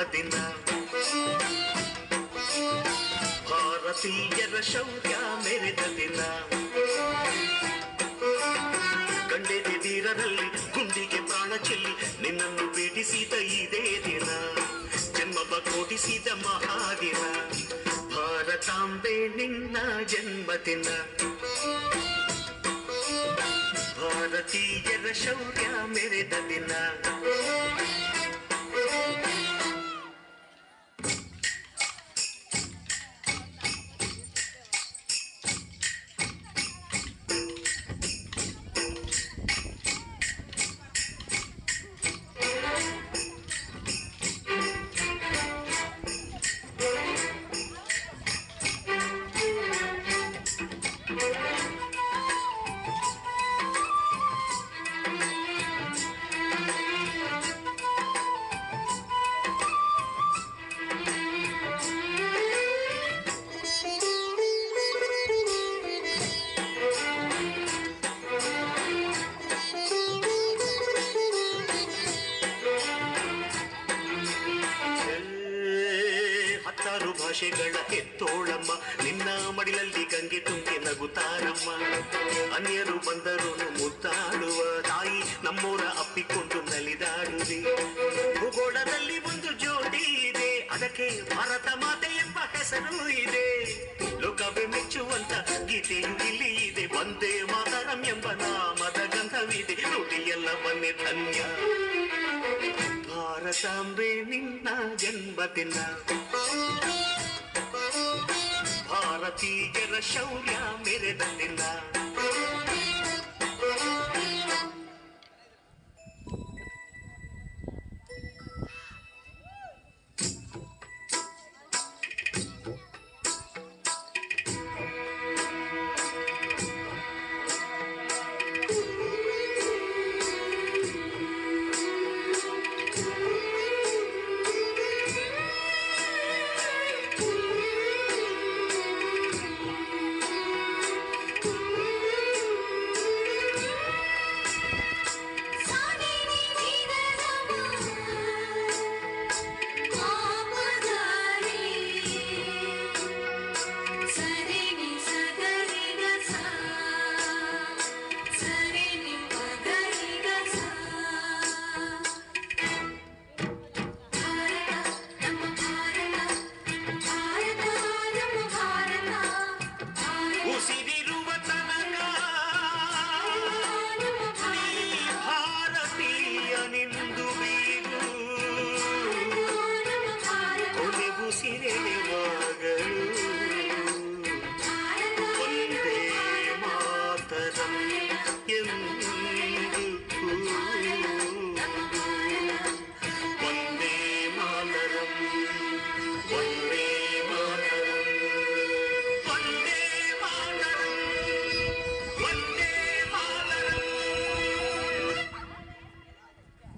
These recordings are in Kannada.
ಜನ್ಮದಿನ. ಭಾರತೀಯರ ಶೌರ್ಯ ಮೆರೆದ ದಿನ. ಕಂಡೆದಿರರಲ್ಲಿ ಗುಂಡಿಗೆ ಪ್ರಾಣ ಚೆಲ್ಲಿ ನಿನ್ನನ್ನು ಭೇಟಿಸಿದ ಇದೇ ದಿನ. ಜನ್ಮವ ಕೊಡಿಸಿದ ಮಹಾದಿನ. ಭಾರತಾಂಬೆ ನಿನ್ನ ಜನ್ಮದಿನ. ಭಾರತೀಯರ ಶೌರ್ಯ ಮೆರೆದ ದಿನ. ಭಾಷೆಗಳ ಎತ್ತೋಳಮ್ಮ ನಿನ್ನ ಮಡಿಲಲ್ಲಿ ಗಂಗೆ ತುಂಬಿ ನಗುತ್ತಾರಮ್ಮ. ಅನ್ಯರು ಬಂದರು ಮುದ್ದಾಡುವ ತಾಯಿ ನಮ್ಮೂರ ಅಪ್ಪಿಕೊಂಡು ನಲಿದಾಡುವೆ. ಭೂಗೋಳದಲ್ಲಿ ಒಂದು ಜೋಡಿ ಇದೆ, ಅದಕ್ಕೆ ಭಾರತ ಮಾತೆ ಎಂಬ ಹೆಸರು ಇದೆ. ಲೋಕವೇ ಮೆಚ್ಚುವಂತ ಗೀತೆಯು ಇಲ್ಲಿ ಇದೆ. ವಂದೇ ಮಾತರಂ ಎಂಬ ನಾಮದ ಗಂಧವಿದೆ. ನುಡಿಯೆಲ್ಲವನ್ನೇ ಧನ್ಯ. ಭಾರತಾಂಬೆ ನಿನ್ನ ಜನ್ಮದಿನ. ಭಾರತೀಯರ ಶೌರ್ಯ ಮೆರೆದ ದಿನ.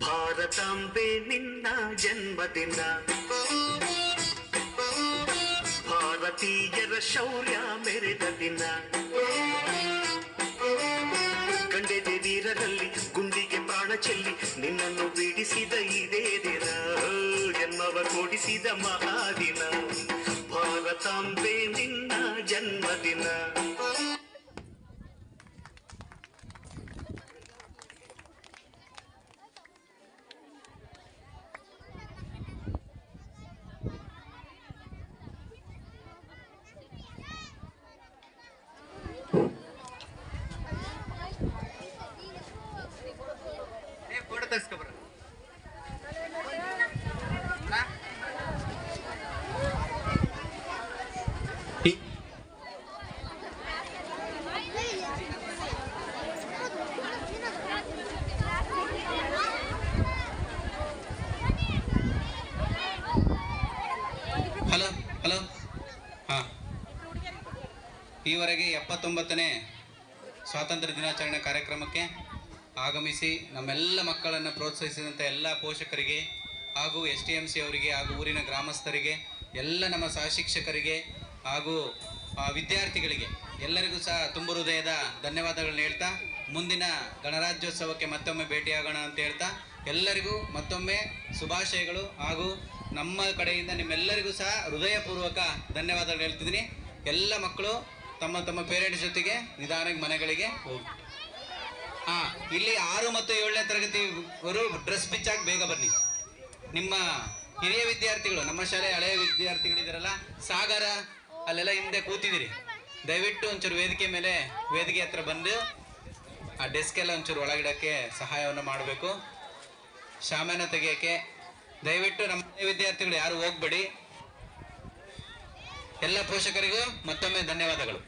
ಭಾರತಾಂಬೆ ನಿನ್ನ ಜನ್ಮದಿನ. ಭಾರತೀಯರ ಶೌರ್ಯ ಮೆರೆದ ದಿನ. ಕಂಡೆದಿರರಲ್ಲಿ ಗುಂಡಿಗೆ ಪ್ರಾಣ ಚೆಲ್ಲಿ ನಿನ್ನನ್ನು ಬಿಡಿಸಿದ ಇದೇ ದಿನ. ಜನ್ಮವ ಕೊಡಿಸಿದ ಮಹಾದಿನ. ಭಾರತಾಂಬೆ ನಿನ್ನ ಜನ್ಮದಿನ. ಹಲೋ ಹಲೋ ಹಾಂ, ಈವರೆಗೆ 79ನೇ ಸ್ವಾತಂತ್ರ್ಯ ದಿನಾಚರಣೆ ಕಾರ್ಯಕ್ರಮಕ್ಕೆ ಆಗಮಿಸಿ ನಮ್ಮೆಲ್ಲ ಮಕ್ಕಳನ್ನು ಪ್ರೋತ್ಸಾಹಿಸಿದಂಥ ಎಲ್ಲ ಪೋಷಕರಿಗೆ ಹಾಗೂ STMC ಅವರಿಗೆ ಹಾಗೂ ಊರಿನ ಗ್ರಾಮಸ್ಥರಿಗೆ, ಎಲ್ಲ ನಮ್ಮ ಸಹಶಿಕ್ಷಕರಿಗೆ ಹಾಗೂ ವಿದ್ಯಾರ್ಥಿಗಳಿಗೆ ಎಲ್ಲರಿಗೂ ಸಹ ತುಂಬ ಹೃದಯದ ಧನ್ಯವಾದಗಳನ್ನ ಹೇಳ್ತಾ, ಮುಂದಿನ ಗಣರಾಜ್ಯೋತ್ಸವಕ್ಕೆ ಮತ್ತೊಮ್ಮೆ ಭೇಟಿಯಾಗೋಣ ಅಂತ ಹೇಳ್ತಾ ಎಲ್ಲರಿಗೂ ಮತ್ತೊಮ್ಮೆ ಶುಭಾಶಯಗಳು ಹಾಗೂ ನಮ್ಮ ಕಡೆಯಿಂದ ನಿಮ್ಮೆಲ್ಲರಿಗೂ ಸಹ ಹೃದಯಪೂರ್ವಕ ಧನ್ಯವಾದಗಳು ಹೇಳ್ತಿದ್ದೀನಿ. ಎಲ್ಲ ಮಕ್ಕಳು ತಮ್ಮ ತಮ್ಮ ಪೇರೆಂಟ್ಸ್ ಜೊತೆಗೆ ನಿಧಾನಕ್ಕೆ ಮನೆಗಳಿಗೆ ಹೋಗಿ. ಇಲ್ಲಿ 6 ಮತ್ತು 7ನೇ ತರಗತಿಯವರು ಡ್ರೆಸ್ ಬಿಚ್ಚಾಗಿ ಬೇಗ ಬನ್ನಿ. ನಿಮ್ಮ ಹಿರಿಯ ವಿದ್ಯಾರ್ಥಿಗಳು, ನಮ್ಮ ಶಾಲೆಯ ಹಳೆಯ ವಿದ್ಯಾರ್ಥಿಗಳಿದಾರಲ್ಲ, ಸಾಗರ ಅಲ್ಲೆಲ್ಲ ಹಿಂದೆ ಕೂತಿದ್ದೀರಿ, ದಯವಿಟ್ಟು ಒಂಚೂರು ವೇದಿಕೆ ಹತ್ರ ಬಂದು ಆ ಡೆಸ್ಕ್ ಎಲ್ಲ ಒಂಚೂರು ಒಳಗಿಡಕ್ಕೆ ಸಹಾಯವನ್ನು ಮಾಡಬೇಕು. ಶಾಮಿಯಾನ ತೆಗೆಯೋಕ್ಕೆ ದಯವಿಟ್ಟು ನಮ್ಮ ವಿದ್ಯಾರ್ಥಿಗಳು ಯಾರು ಹೋಗ್ಬೇಡಿ. ಎಲ್ಲ ಪೋಷಕರಿಗೂ ಮತ್ತೊಮ್ಮೆ ಧನ್ಯವಾದಗಳು.